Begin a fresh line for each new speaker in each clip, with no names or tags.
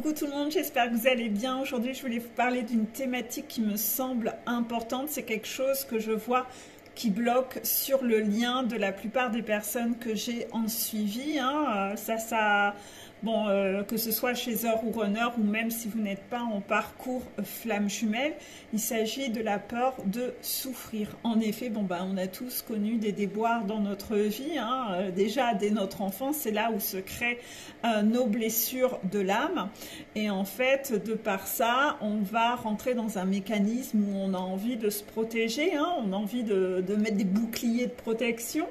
Coucou tout le monde, j'espère que vous allez bien. Aujourd'hui, je voulais vous parler d'une thématique qui me semble importante. C'est quelque chose que je vois qui bloque sur le lien de la plupart des personnes que j'ai en suivi. Que ce soit chez Or ou Runner ou même si vous n'êtes pas en parcours flamme jumelle, il s'agit de la peur de souffrir. En effet, on a tous connu des déboires dans notre vie. Déjà, dès notre enfance, c'est là où se créent nos blessures de l'âme. Et en fait, de par ça, on va rentrer dans un mécanisme où on a envie de se protéger, on a envie de mettre des boucliers de protection.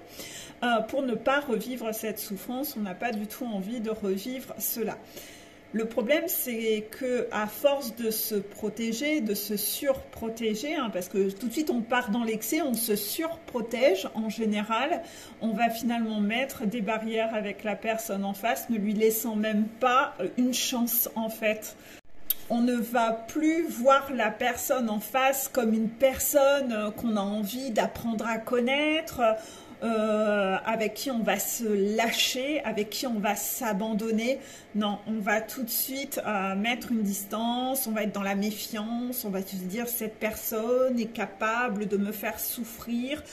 Pour ne pas revivre cette souffrance, on n'a pas du tout envie de revivre cela. Le problème, c'est que à force de se protéger, de se surprotéger, parce que tout de suite on part dans l'excès, on se surprotège en général, on va finalement mettre des barrières avec la personne en face, ne lui laissant même pas une chance en fait. On ne va plus voir la personne en face comme une personne qu'on a envie d'apprendre à connaître, avec qui on va se lâcher, avec qui on va s'abandonner. Non, on va tout de suite mettre une distance, on va être dans la méfiance, on va se dire cette personne est capable de me faire souffrir.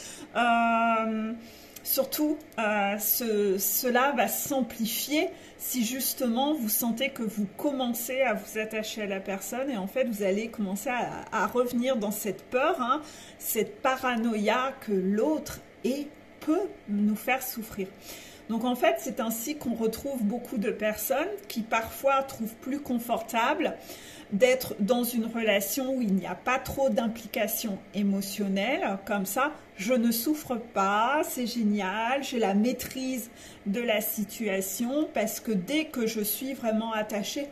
Surtout, cela va s'amplifier si justement vous sentez que vous commencez à vous attacher à la personne et en fait vous allez commencer à revenir dans cette peur, cette paranoïa que l'autre peut nous faire souffrir. Donc en fait, c'est ainsi qu'on retrouve beaucoup de personnes qui parfois trouvent plus confortable d'être dans une relation où il n'y a pas trop d'implication émotionnelle, comme ça, je ne souffre pas, c'est génial, j'ai la maîtrise de la situation, parce que dès que je suis vraiment attachée,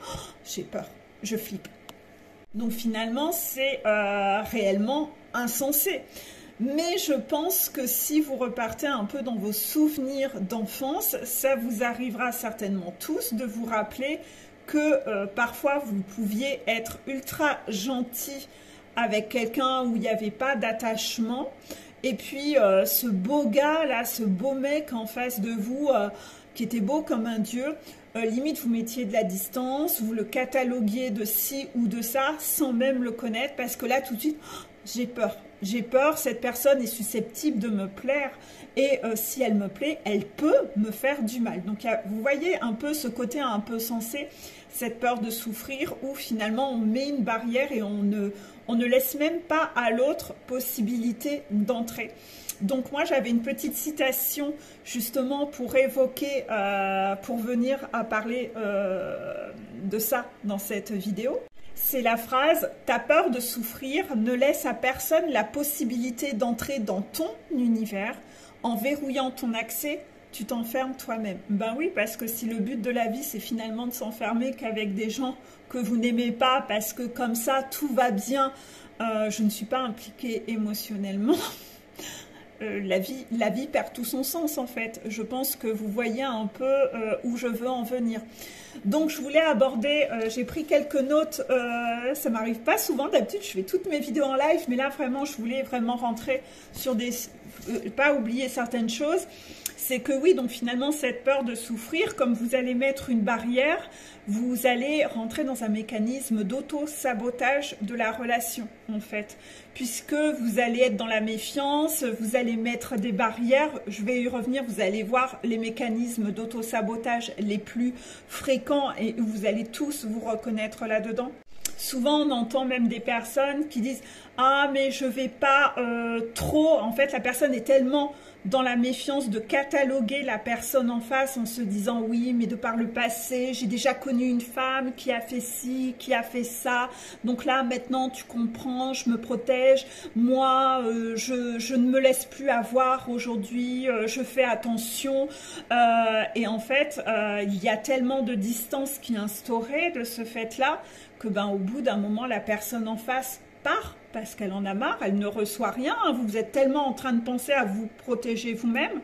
j'ai peur, je flippe. Donc finalement, c'est réellement insensé. Mais je pense que si vous repartez un peu dans vos souvenirs d'enfance, ça vous arrivera certainement tous de vous rappeler que parfois vous pouviez être ultra gentil avec quelqu'un où il n'y avait pas d'attachement. Et puis ce beau gars là, ce beau mec en face de vous qui était beau comme un dieu, limite vous mettiez de la distance, vous le cataloguiez de ci ou de ça sans même le connaître parce que là tout de suite, j'ai peur. J'ai peur, cette personne est susceptible de me plaire et si elle me plaît, elle peut me faire du mal. Donc vous voyez un peu ce côté un peu sensé, cette peur de souffrir où finalement on met une barrière et on ne laisse même pas à l'autre possibilité d'entrer. Donc moi j'avais une petite citation justement pour évoquer, pour venir à parler de ça dans cette vidéo. C'est la phrase « Ta peur de souffrir ne laisse à personne la possibilité d'entrer dans ton univers. En verrouillant ton accès, tu t'enfermes toi-même. » Ben oui, parce que si le but de la vie, c'est finalement de s'enfermer qu'avec des gens que vous n'aimez pas, parce que comme ça, tout va bien, je ne suis pas impliquée émotionnellement. La vie perd tout son sens en fait. Je pense que vous voyez un peu où je veux en venir. Donc je voulais aborder, j'ai pris quelques notes, ça m'arrive pas souvent, d'habitude je fais toutes mes vidéos en live, mais là vraiment je voulais vraiment rentrer sur pas oublier certaines choses. C'est que oui, donc finalement cette peur de souffrir, comme vous allez mettre une barrière, vous allez rentrer dans un mécanisme d'auto-sabotage de la relation en fait. Puisque vous allez être dans la méfiance, vous allez mettre des barrières, je vais y revenir, vous allez voir les mécanismes d'auto-sabotage les plus fréquents et vous allez tous vous reconnaître là-dedans. Souvent, on entend même des personnes qui disent « Ah, mais je vais pas trop… » En fait, la personne est tellement dans la méfiance de cataloguer la personne en face en se disant « Oui, mais de par le passé, j'ai déjà connu une femme qui a fait ci, qui a fait ça. Donc là, maintenant, tu comprends, je me protège. Moi, je ne me laisse plus avoir aujourd'hui, je fais attention. » Et en fait, il y a tellement de distance qui est instaurée de ce fait-là que au bout d'un moment, la personne en face part parce qu'elle en a marre, elle ne reçoit rien. Vous êtes tellement en train de penser à vous protéger vous-même.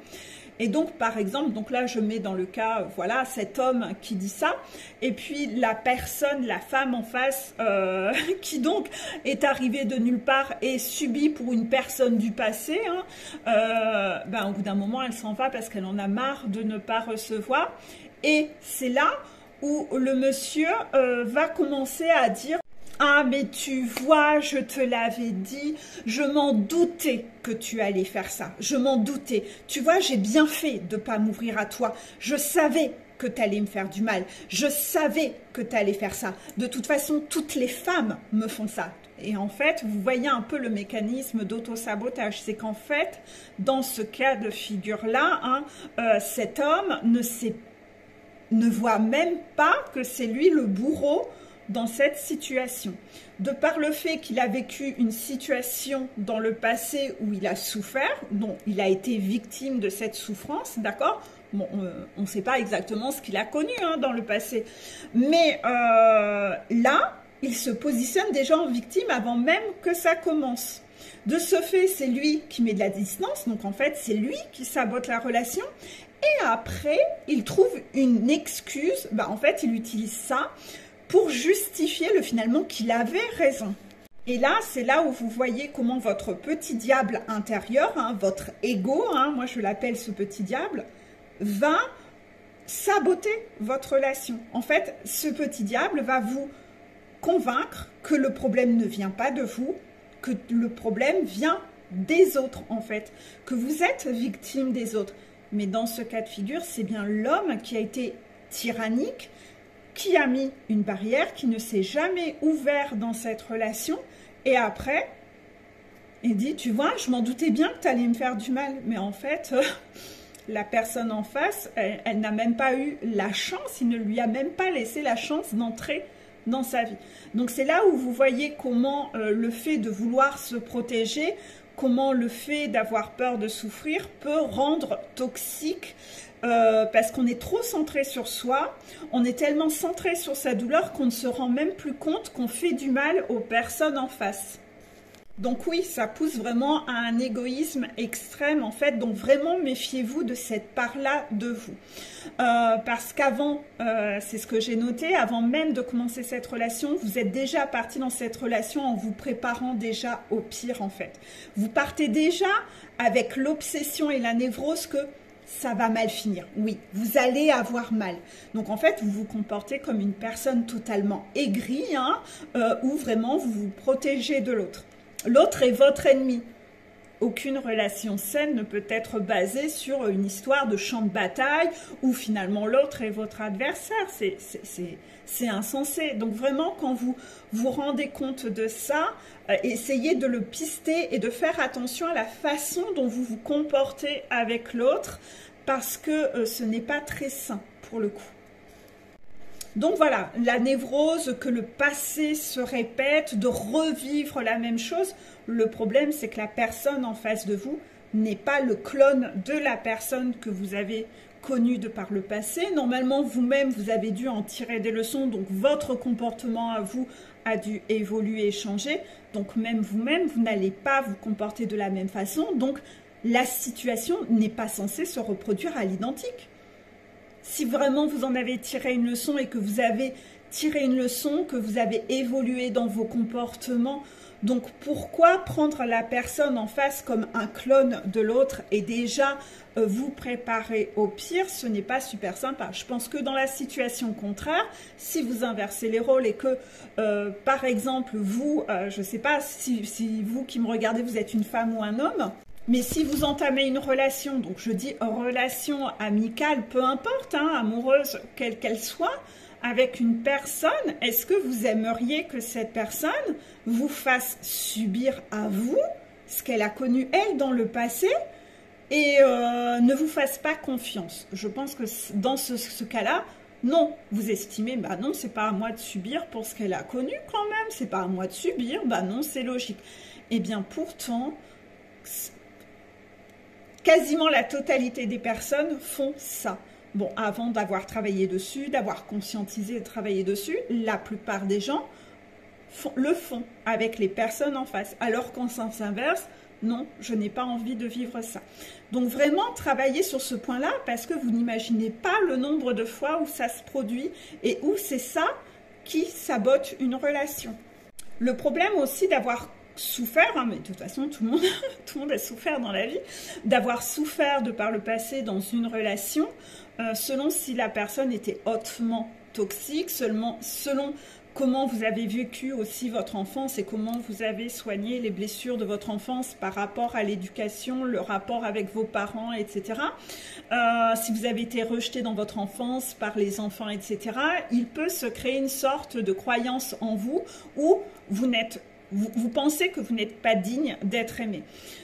Et donc, par exemple, donc là, je mets dans le cas, voilà, cet homme qui dit ça, et puis la personne, la femme en face, qui donc est arrivée de nulle part et subie pour une personne du passé, au bout d'un moment, elle s'en va parce qu'elle en a marre de ne pas recevoir. Et c'est là où le monsieur va commencer à dire: ah, mais tu vois, je te l'avais dit, je m'en doutais que tu allais faire ça, je m'en doutais. Tu vois, j'ai bien fait de ne pas m'ouvrir à toi, je savais que tu allais me faire du mal, je savais que tu allais faire ça. De toute façon, toutes les femmes me font ça. Et en fait, vous voyez un peu le mécanisme d'auto-sabotage. C'est qu'en fait, dans ce cas de figure-là, hein, cet homme ne voit même pas que c'est lui le bourreau dans cette situation. De par le fait qu'il a vécu une situation dans le passé où il a souffert, dont il a été victime de cette souffrance, d'accord? Bon, on ne sait pas exactement ce qu'il a connu hein, dans le passé. Mais là, il se positionne déjà en victime avant même que ça commence. De ce fait, c'est lui qui met de la distance, donc en fait, c'est lui qui sabote la relation. Et après, il trouve une excuse, bah, en fait, il utilise ça pour justifier finalement qu'il avait raison. Et là, c'est là où vous voyez comment votre petit diable intérieur, hein, votre ego, hein, moi je l'appelle ce petit diable, va saboter votre relation. En fait, ce petit diable va vous convaincre que le problème ne vient pas de vous, que le problème vient des autres en fait, que vous êtes victime des autres. Mais dans ce cas de figure, c'est bien l'homme qui a été tyrannique, qui a mis une barrière, qui ne s'est jamais ouvert dans cette relation, et après, il dit, tu vois, je m'en doutais bien que tu allais me faire du mal, mais en fait, la personne en face, elle n'a même pas eu la chance, il ne lui a même pas laissé la chance d'entrer dans sa vie. Donc c'est là où vous voyez comment le fait de vouloir se protéger, comment le fait d'avoir peur de souffrir peut rendre toxique, parce qu'on est trop centré sur soi, on est tellement centré sur sa douleur qu'on ne se rend même plus compte qu'on fait du mal aux personnes en face. Donc oui, ça pousse vraiment à un égoïsme extrême en fait, donc vraiment méfiez-vous de cette part-là de vous. Parce qu'avant, c'est ce que j'ai noté, avant même de commencer cette relation, vous êtes déjà parti dans cette relation en vous préparant déjà au pire en fait. Vous partez déjà avec l'obsession et la névrose que ça va mal finir, oui, vous allez avoir mal. Donc en fait, vous vous comportez comme une personne totalement aigrie, hein, où vraiment vous vous protégez de l'autre. L'autre est votre ennemi. Aucune relation saine ne peut être basée sur une histoire de champ de bataille où finalement l'autre est votre adversaire. C'est insensé. Donc vraiment, quand vous vous rendez compte de ça, essayez de le pister et de faire attention à la façon dont vous vous comportez avec l'autre parce que ce n'est pas très sain pour le coup. Donc voilà, la névrose, que le passé se répète, de revivre la même chose. Le problème, c'est que la personne en face de vous n'est pas le clone de la personne que vous avez connue de par le passé. Normalement, vous-même, vous avez dû en tirer des leçons, donc votre comportement à vous a dû évoluer et changer. Donc même vous-même, vous n'allez pas vous comporter de la même façon. Donc la situation n'est pas censée se reproduire à l'identique. Si vraiment vous en avez tiré une leçon et que vous avez tiré une leçon, que vous avez évolué dans vos comportements, donc pourquoi prendre la personne en face comme un clone de l'autre et déjà vous préparer au pire? Ce n'est pas super sympa. Je pense que dans la situation contraire, si vous inversez les rôles et que par exemple vous, je ne sais pas si vous qui me regardez, vous êtes une femme ou un homme, mais si vous entamez une relation, donc je dis relation amicale, peu importe, hein, amoureuse, quelle qu'elle soit, avec une personne, est-ce que vous aimeriez que cette personne vous fasse subir à vous ce qu'elle a connu elle dans le passé et ne vous fasse pas confiance? Je pense que dans ce cas-là, non, vous estimez, bah non, c'est pas à moi de subir pour ce qu'elle a connu quand même, c'est pas à moi de subir, bah non, c'est logique. Eh bien pourtant, quasiment la totalité des personnes font ça. Bon, avant d'avoir travaillé dessus, d'avoir conscientisé et travaillé dessus, la plupart des gens le font avec les personnes en face. Alors qu'en sens inverse, non, je n'ai pas envie de vivre ça. Donc vraiment, travaillez sur ce point-là parce que vous n'imaginez pas le nombre de fois où ça se produit et où c'est ça qui sabote une relation. Le problème aussi d'avoir souffert, hein, mais de toute façon tout le monde a souffert dans la vie, d'avoir souffert de par le passé dans une relation, selon si la personne était hautement toxique, selon comment vous avez vécu aussi votre enfance et comment vous avez soigné les blessures de votre enfance par rapport à l'éducation, le rapport avec vos parents, etc. Si vous avez été rejeté dans votre enfance par les enfants, etc., il peut se créer une sorte de croyance en vous où vous pensez que vous n'êtes pas digne d'être aimé.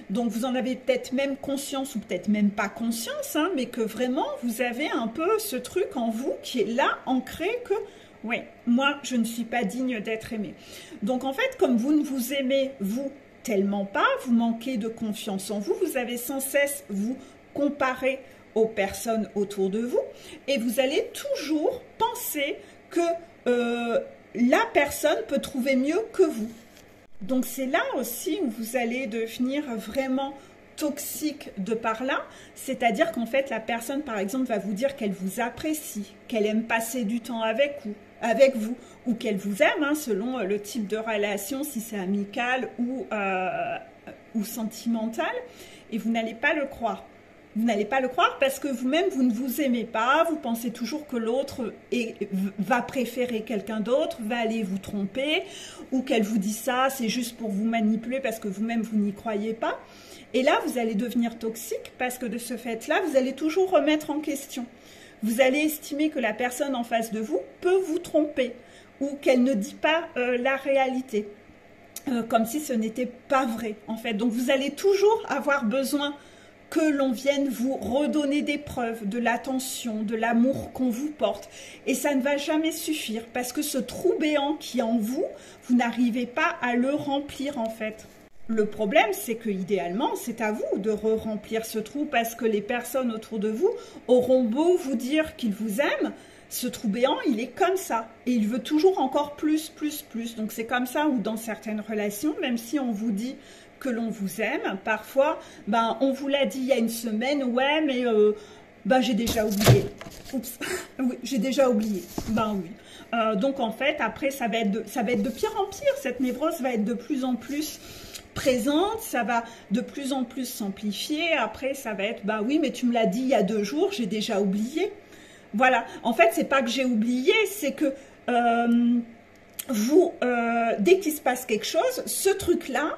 Donc vous en avez peut-être même conscience ou peut-être même pas conscience, hein, mais que vraiment vous avez un peu ce truc en vous qui est là, ancré, que oui, moi je ne suis pas digne d'être aimé. Donc en fait, comme vous ne vous aimez, vous, tellement pas, vous manquez de confiance en vous, vous avez sans cesse vous comparer aux personnes autour de vous et vous allez toujours penser que la personne peut trouver mieux que vous. Donc c'est là aussi où vous allez devenir vraiment toxique de par là, c'est-à-dire qu'en fait la personne par exemple va vous dire qu'elle vous apprécie, qu'elle aime passer du temps avec vous ou qu'elle vous aime, hein, selon le type de relation, si c'est amical ou sentimental, et vous n'allez pas le croire. Vous n'allez pas le croire parce que vous-même, vous ne vous aimez pas, vous pensez toujours que l'autre va préférer quelqu'un d'autre, va aller vous tromper, ou qu'elle vous dit ça, c'est juste pour vous manipuler parce que vous-même, vous n'y croyez pas. Et là, vous allez devenir toxique parce que de ce fait-là, vous allez toujours remettre en question. Vous allez estimer que la personne en face de vous peut vous tromper ou qu'elle ne dit pas la réalité, comme si ce n'était pas vrai, en fait. Donc, vous allez toujours avoir besoin que l'on vienne vous redonner des preuves, de l'attention, de l'amour qu'on vous porte. Et ça ne va jamais suffire parce que ce trou béant qui est en vous, vous n'arrivez pas à le remplir en fait. Le problème, c'est que idéalement, c'est à vous de remplir ce trou parce que les personnes autour de vous auront beau vous dire qu'ils vous aiment, ce trou béant, il est comme ça. Et il veut toujours encore plus, plus, plus. Donc c'est comme ça où dans certaines relations, même si on vous dit que l'on vous aime, parfois, ben, on vous l'a dit il y a une semaine, ouais, mais ben, j'ai déjà oublié. Oups, oui, j'ai déjà oublié. Ben oui. Donc en fait, après, ça va être de pire en pire. Cette névrose va être de plus en plus présente, ça va de plus en plus s'amplifier. Après, ça va être, bah oui, mais tu me l'as dit il y a 2 jours, j'ai déjà oublié. Voilà. En fait, c'est pas que j'ai oublié, c'est que dès qu'il se passe quelque chose, ce truc-là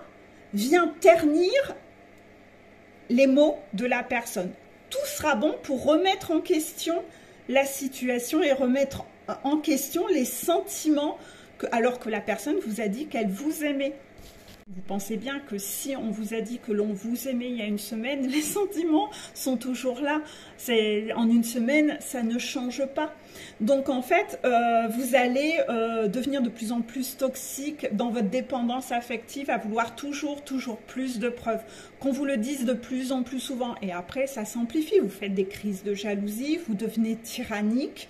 vient ternir les mots de la personne. Tout sera bon pour remettre en question la situation et remettre en question les sentiments alors que la personne vous a dit qu'elle vous aimait. Vous pensez bien que si on vous a dit que l'on vous aimait il y a une semaine, les sentiments sont toujours là. En une semaine, ça ne change pas. Donc en fait, vous allez devenir de plus en plus toxique dans votre dépendance affective, à vouloir toujours plus de preuves. Qu'on vous le dise de plus en plus souvent. Et après, ça s'amplifie. Vous faites des crises de jalousie, vous devenez tyrannique.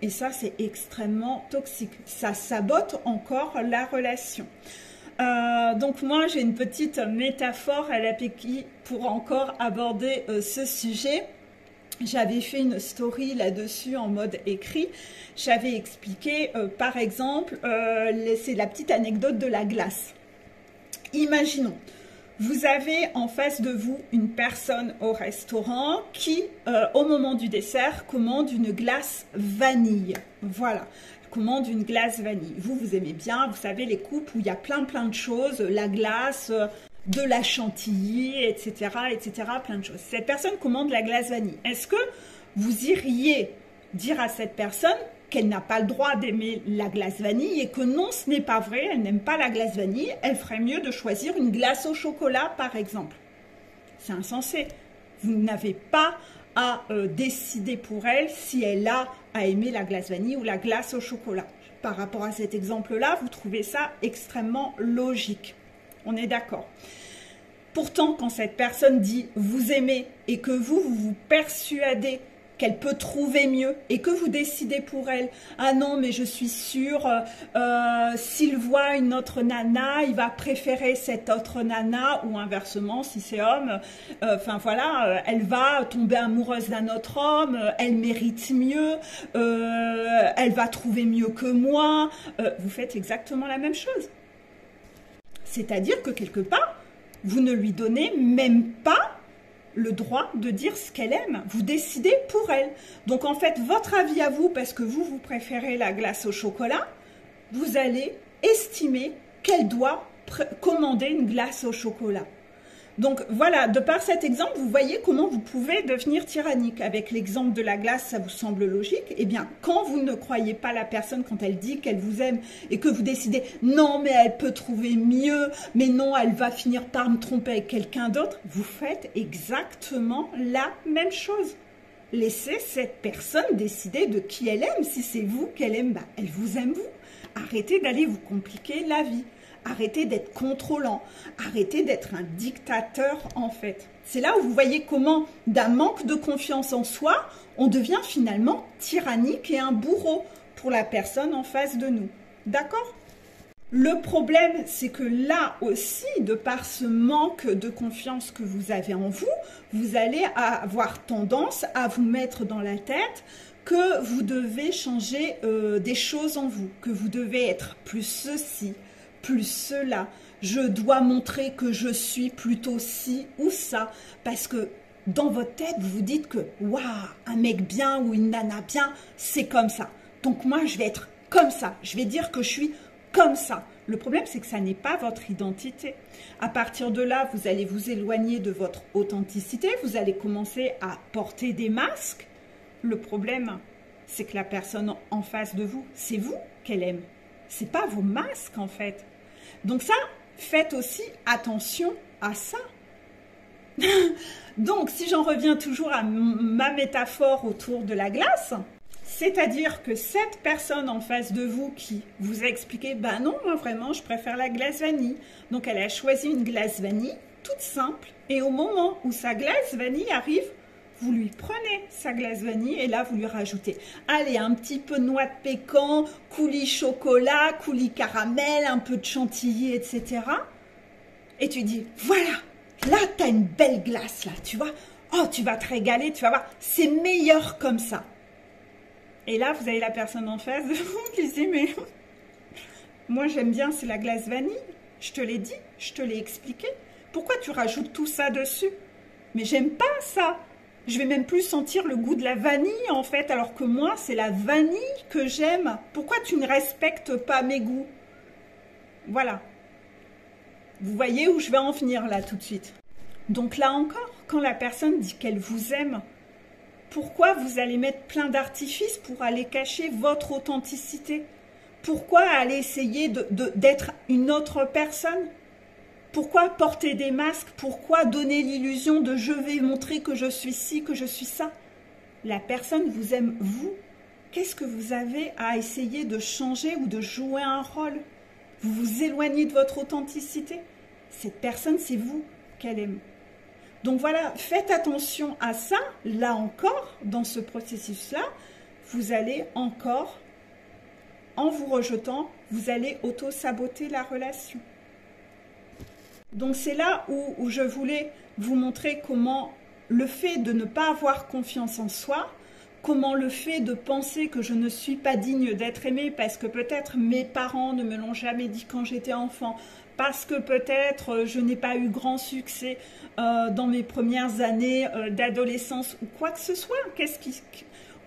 Et ça, c'est extrêmement toxique. Ça sabote encore la relation. Donc moi j'ai une petite métaphore à l'appétit pour encore aborder ce sujet. J'avais fait une story là-dessus en mode écrit. J'avais expliqué par exemple, c'est la petite anecdote de la glace. Imaginons, vous avez en face de vous une personne au restaurant qui, au moment du dessert, commande une glace vanille. Voilà. Commande une glace vanille. Vous aimez bien, vous savez, les coupes où il y a plein de choses, la glace, de la chantilly, etc., plein de choses. Cette personne commande la glace vanille. Est-ce que vous iriez dire à cette personne qu'elle n'a pas le droit d'aimer la glace vanille et que non, ce n'est pas vrai, elle n'aime pas la glace vanille, elle ferait mieux de choisir une glace au chocolat, par exemple? C'est insensé. Vous n'avez pas à décider pour elle si elle a à aimer la glace vanille ou la glace au chocolat. Par rapport à cet exemple-là, vous trouvez ça extrêmement logique. On est d'accord. Pourtant, quand cette personne dit « vous aimez » et que vous persuadez qu'elle peut trouver mieux et que vous décidez pour elle, ah non mais je suis sûre, s'il voit une autre nana, il va préférer cette autre nana, ou inversement si c'est homme, enfin voilà, elle va tomber amoureuse d'un autre homme, elle mérite mieux, elle va trouver mieux que moi, vous faites exactement la même chose. C'est-à-dire que quelque part, vous ne lui donnez même pas le droit de dire ce qu'elle aime. Vous décidez pour elle. Donc en fait, votre avis à vous, parce que vous préférez la glace au chocolat, vous allez estimer qu'elle doit commander une glace au chocolat. Donc voilà, de par cet exemple, vous voyez comment vous pouvez devenir tyrannique. Avec l'exemple de la glace, ça vous semble logique. Eh bien, quand vous ne croyez pas la personne, quand elle dit qu'elle vous aime et que vous décidez « non, mais elle peut trouver mieux, mais non, elle va finir par me tromper avec quelqu'un d'autre », vous faites exactement la même chose. Laissez cette personne décider de qui elle aime. Si c'est vous qu'elle aime, bah, elle vous aime vous. Arrêtez d'aller vous compliquer la vie. Arrêtez d'être contrôlant, arrêtez d'être un dictateur en fait. C'est là où vous voyez comment, d'un manque de confiance en soi, on devient finalement tyrannique et un bourreau pour la personne en face de nous. D'accord ? Le problème, c'est que là aussi, de par ce manque de confiance que vous avez en vous, vous allez avoir tendance à vous mettre dans la tête que vous devez changer des choses en vous, que vous devez être plus ceci, plus cela, je dois montrer que je suis plutôt ci ou ça, parce que dans votre tête, vous vous dites que waouh, un mec bien ou une nana bien, c'est comme ça. Donc moi, je vais être comme ça, je vais dire que je suis comme ça. Le problème, c'est que ça n'est pas votre identité. À partir de là, vous allez vous éloigner de votre authenticité, vous allez commencer à porter des masques. Le problème, c'est que la personne en face de vous, c'est vous qu'elle aime. C'est pas vos masques en fait. Donc ça, faites aussi attention à ça. Donc, si j'en reviens toujours à ma métaphore autour de la glace, c'est-à-dire que cette personne en face de vous qui vous a expliqué « ben non, moi vraiment, je préfère la glace vanille ». Donc, elle a choisi une glace vanille toute simple et au moment où sa glace vanille arrive, vous lui prenez sa glace vanille et là, vous lui rajoutez, allez, un petit peu de noix de pécan, coulis chocolat, coulis caramel, un peu de chantilly, etc. Et tu dis, voilà, là, tu as une belle glace, là, tu vois. Oh, tu vas te régaler, tu vas voir, c'est meilleur comme ça. Et là, vous avez la personne en face de vous qui dit, mais moi, j'aime bien, c'est la glace vanille. Je te l'ai dit, je te l'ai expliqué. Pourquoi tu rajoutes tout ça dessus? Mais j'aime pas ça. Je vais même plus sentir le goût de la vanille, en fait, alors que moi, c'est la vanille que j'aime. Pourquoi tu ne respectes pas mes goûts? Voilà. Vous voyez où je vais en venir, là, tout de suite. Donc là encore, quand la personne dit qu'elle vous aime, pourquoi vous allez mettre plein d'artifices pour aller cacher votre authenticité? Pourquoi aller essayer d'être une autre personne? Pourquoi porter des masques? Pourquoi donner l'illusion de je vais montrer que je suis ci, que je suis ça? La personne vous aime, vous. Qu'est-ce que vous avez à essayer de changer ou de jouer un rôle? Vous vous éloignez de votre authenticité. Cette personne, c'est vous qu'elle aime. Donc voilà, faites attention à ça. Là encore, dans ce processus-là, vous allez encore, en vous rejetant, vous allez auto-saboter la relation. Donc c'est là où je voulais vous montrer comment le fait de ne pas avoir confiance en soi, comment le fait de penser que je ne suis pas digne d'être aimée parce que peut-être mes parents ne me l'ont jamais dit quand j'étais enfant, parce que peut-être je n'ai pas eu grand succès dans mes premières années d'adolescence ou quoi que ce soit.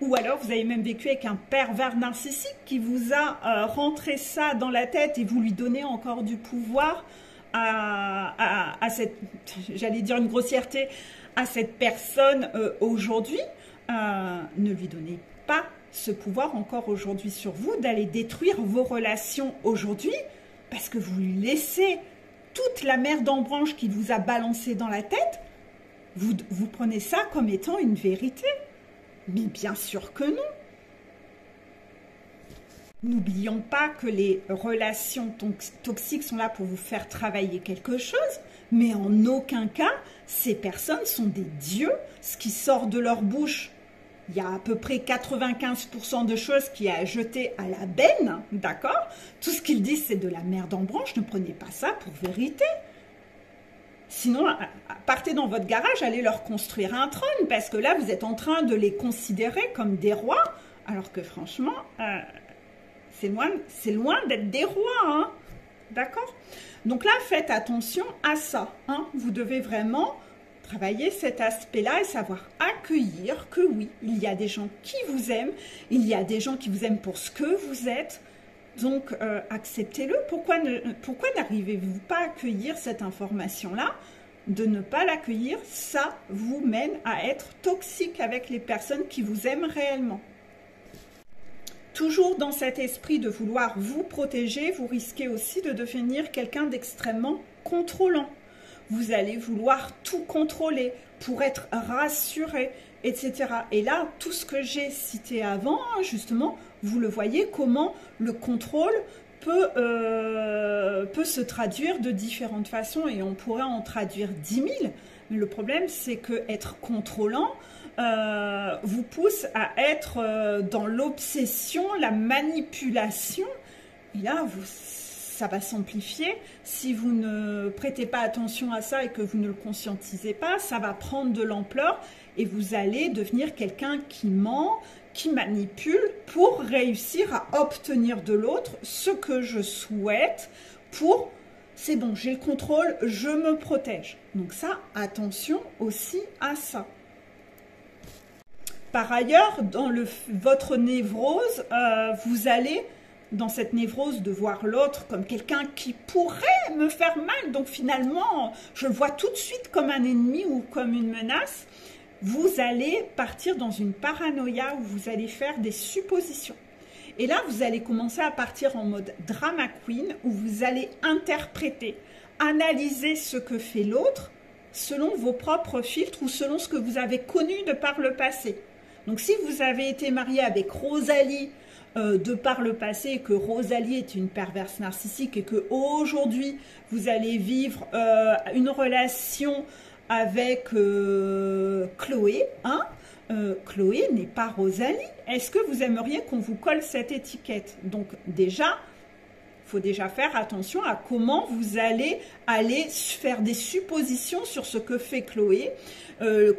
Ou alors vous avez même vécu avec un pervers narcissique qui vous a rentré ça dans la tête et vous lui donnez encore du pouvoir à cette, j'allais dire une grossièreté, à cette personne aujourd'hui. Ne lui donnez pas ce pouvoir encore aujourd'hui sur vous d'aller détruire vos relations aujourd'hui parce que vous lui laissez toute la merde en branche qu'il vous a balancée dans la tête. Vous prenez ça comme étant une vérité. Mais bien sûr que non. N'oublions pas que les relations toxiques sont là pour vous faire travailler quelque chose, mais en aucun cas, ces personnes sont des dieux. Ce qui sort de leur bouche, il y a à peu près 95% de choses qui est à jeter à la benne, d'accord? Tout ce qu'ils disent, c'est de la merde en branche. Ne prenez pas ça pour vérité. Sinon, partez dans votre garage, allez leur construire un trône, parce que là, vous êtes en train de les considérer comme des rois, alors que franchement... c'est loin d'être des rois, hein? D'accord? Donc là, faites attention à ça. Hein? Vous devez vraiment Travailler cet aspect-là et savoir accueillir que oui, il y a des gens qui vous aiment, il y a des gens qui vous aiment pour ce que vous êtes. Donc, acceptez-le. Pourquoi n'arrivez-vous pas à accueillir cette information-là? De ne pas l'accueillir, ça vous mène à être toxique avec les personnes qui vous aiment réellement. Toujours dans cet esprit de vouloir vous protéger, vous risquez aussi de devenir quelqu'un d'extrêmement contrôlant. Vous allez vouloir tout contrôler pour être rassuré, etc. Et là, tout ce que j'ai cité avant, justement, vous le voyez comment le contrôle peut se traduire de différentes façons et on pourrait en traduire 10 000. Mais le problème, c'est que être contrôlant vous pousse à être dans l'obsession, la manipulation. Et là, ça va s'amplifier. Si vous ne prêtez pas attention à ça et que vous ne le conscientisez pas, ça va prendre de l'ampleur et vous allez devenir quelqu'un qui ment, qui manipule pour réussir à obtenir de l'autre ce que je souhaite pour c'est bon, j'ai le contrôle, je me protège. Donc ça, attention aussi à ça. Par ailleurs, dans votre névrose, vous allez, dans cette névrose de voir l'autre comme quelqu'un qui pourrait me faire mal, donc finalement, je le vois tout de suite comme un ennemi ou comme une menace, vous allez partir dans une paranoïa où vous allez faire des suppositions. Et là, vous allez commencer à partir en mode drama queen, où vous allez interpréter, analyser ce que fait l'autre, selon vos propres filtres ou selon ce que vous avez connu de par le passé. Donc, si vous avez été marié avec Rosalie de par le passé, et que Rosalie est une perverse narcissique et que aujourd'hui vous allez vivre une relation avec Chloé, hein, Chloé n'est pas Rosalie. Est-ce que vous aimeriez qu'on vous colle cette étiquette? Donc déjà, il faut déjà faire attention à comment vous allez faire des suppositions sur ce que fait Chloé,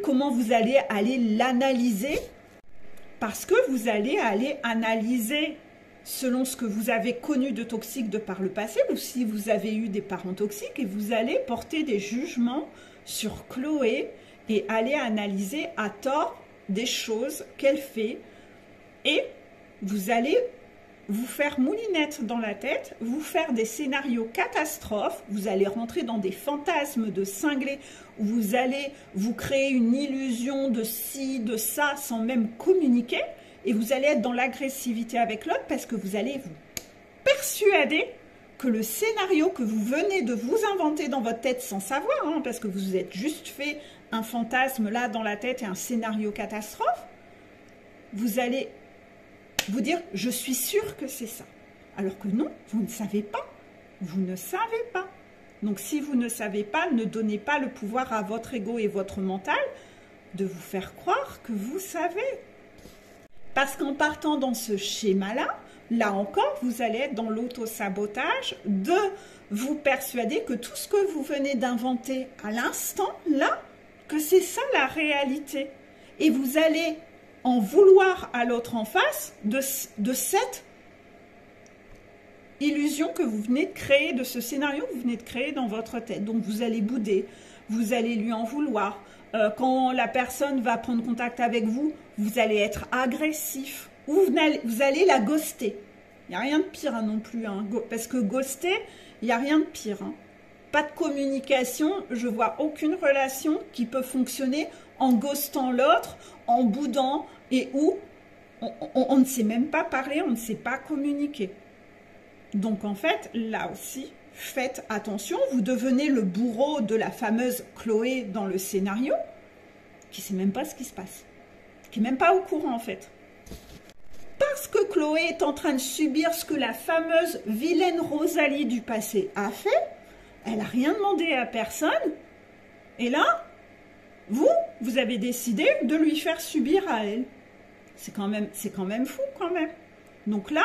comment vous allez aller l'analyser, parce que vous allez aller analyser selon ce que vous avez connu de toxique de par le passé, ou si vous avez eu des parents toxiques, et vous allez porter des jugements sur Chloé et aller analyser à tort des choses qu'elle fait, et vous allez vous faire moulinette dans la tête, vous faire des scénarios catastrophes, vous allez rentrer dans des fantasmes de cinglés, où vous allez vous créer une illusion de ci, de ça, sans même communiquer, et vous allez être dans l'agressivité avec l'autre parce que vous allez vous persuader que le scénario que vous venez de vous inventer dans votre tête sans savoir, hein, parce que vous vous êtes juste fait un fantasme là dans la tête et un scénario catastrophe, vous allez vous dire « je suis sûre que c'est ça ». Alors que non, vous ne savez pas. Vous ne savez pas. Donc si vous ne savez pas, ne donnez pas le pouvoir à votre ego et votre mental de vous faire croire que vous savez. Parce qu'en partant dans ce schéma-là, là encore, vous allez être dans l'auto-sabotage de vous persuader que tout ce que vous venez d'inventer à l'instant, là, que c'est ça la réalité. Et vous allez en vouloir à l'autre en face de cette illusion que vous venez de créer, de ce scénario que vous venez de créer dans votre tête. Donc vous allez bouder, vous allez lui en vouloir. Quand la personne va prendre contact avec vous, vous allez être agressif ou vous allez la ghoster. Il n'y a rien de pire hein, non plus, hein, parce que ghoster, il n'y a rien de pire. Hein. Pas de communication, je vois aucune relation qui peut fonctionner en ghostant l'autre, en boudant et où on ne sait même pas parler, on ne sait pas communiquer. Donc en fait, là aussi, faites attention, vous devenez le bourreau de la fameuse Chloé dans le scénario, qui ne sait même pas ce qui se passe, qui n'est même pas au courant en fait. Parce que Chloé est en train de subir ce que la fameuse vilaine Rosalie du passé a fait, elle n'a rien demandé à personne, et là, vous avez décidé de lui faire subir à elle. C'est quand même fou quand même. Donc là,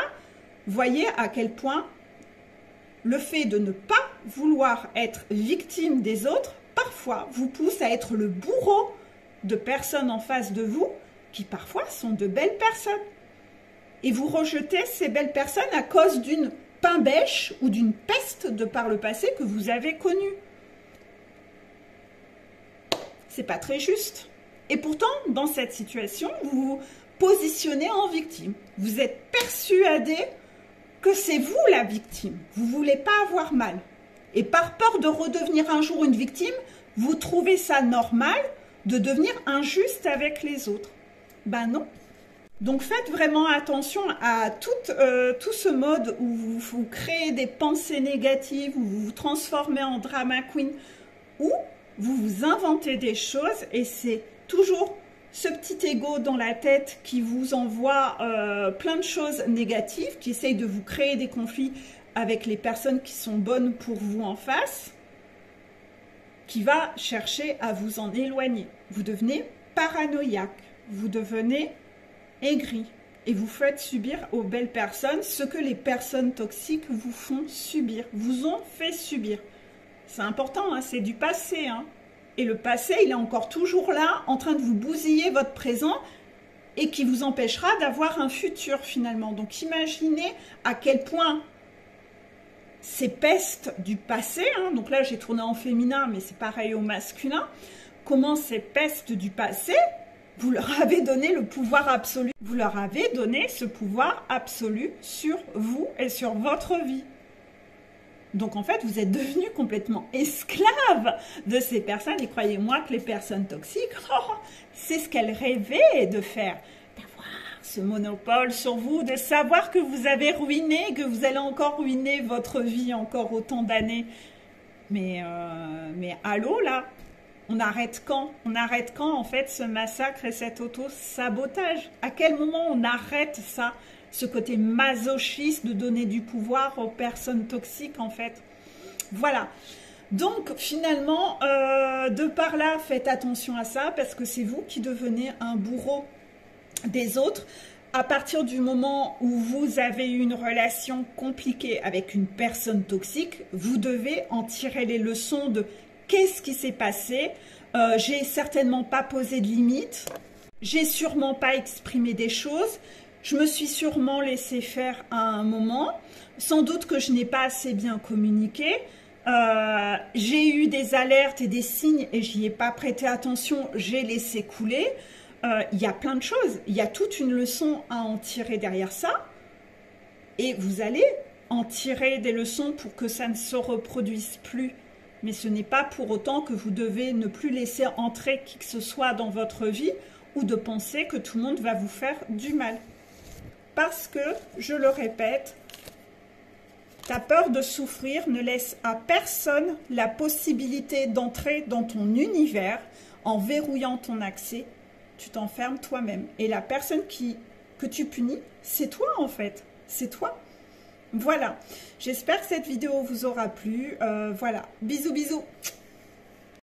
voyez à quel point le fait de ne pas vouloir être victime des autres, parfois, vous pousse à être le bourreau de personnes en face de vous qui parfois sont de belles personnes. Et vous rejetez ces belles personnes à cause d'une pain-bêche ou d'une peste de par le passé que vous avez connue. c'est pas très juste. Et pourtant, dans cette situation, vous vous positionnez en victime. Vous êtes persuadé que c'est vous la victime. Vous voulez pas avoir mal. Et par peur de redevenir un jour une victime, vous trouvez ça normal de devenir injuste avec les autres. Ben non. Donc faites vraiment attention à tout ce mode où vous créez des pensées négatives, où vous vous transformez en drama queen, où vous vous inventez des choses et c'est toujours ce petit ego dans la tête qui vous envoie plein de choses négatives, qui essaye de vous créer des conflits avec les personnes qui sont bonnes pour vous en face, qui va chercher à vous en éloigner. Vous devenez paranoïaque, vous devenez aigri et vous faites subir aux belles personnes ce que les personnes toxiques vous font subir, vous ont fait subir. C'est important, hein, c'est du passé. Hein. Et le passé, il est encore toujours là, en train de vous bousiller votre présent et qui vous empêchera d'avoir un futur finalement. Donc imaginez à quel point ces pestes du passé, hein, donc là j'ai tourné en féminin mais c'est pareil au masculin, comment ces pestes du passé, vous leur avez donné le pouvoir absolu. Vous leur avez donné ce pouvoir absolu sur vous et sur votre vie. Donc en fait, vous êtes devenus complètement esclaves de ces personnes. Et croyez-moi que les personnes toxiques, c'est ce qu'elles rêvaient de faire. D'avoir ce monopole sur vous, de savoir que vous avez ruiné, que vous allez encore ruiner votre vie encore autant d'années. Mais allô là, on arrête quand? On arrête quand en fait ce massacre et cet auto-sabotage? À quel moment on arrête ça? Ce côté masochiste de donner du pouvoir aux personnes toxiques en fait. Voilà. Donc finalement, de par là, faites attention à ça parce que c'est vous qui devenez un bourreau des autres. À partir du moment où vous avez eu une relation compliquée avec une personne toxique, vous devez en tirer les leçons de qu'est-ce qui s'est passé. J'ai certainement pas posé de limites. J'ai sûrement pas exprimé des choses. Je me suis sûrement laissé faire à un moment. Sans doute que je n'ai pas assez bien communiqué. J'ai eu des alertes et des signes et j'y ai pas prêté attention. J'ai laissé couler. Il y a plein de choses. Il y a toute une leçon à en tirer derrière ça. Et vous allez en tirer des leçons pour que ça ne se reproduise plus. Mais ce n'est pas pour autant que vous devez ne plus laisser entrer qui que ce soit dans votre vie ou de penser que tout le monde va vous faire du mal. Parce que, je le répète, ta peur de souffrir ne laisse à personne la possibilité d'entrer dans ton univers en verrouillant ton accès. Tu t'enfermes toi-même. Et la personne que tu punis, c'est toi en fait. C'est toi. Voilà. J'espère que cette vidéo vous aura plu. Voilà. Bisous, bisous.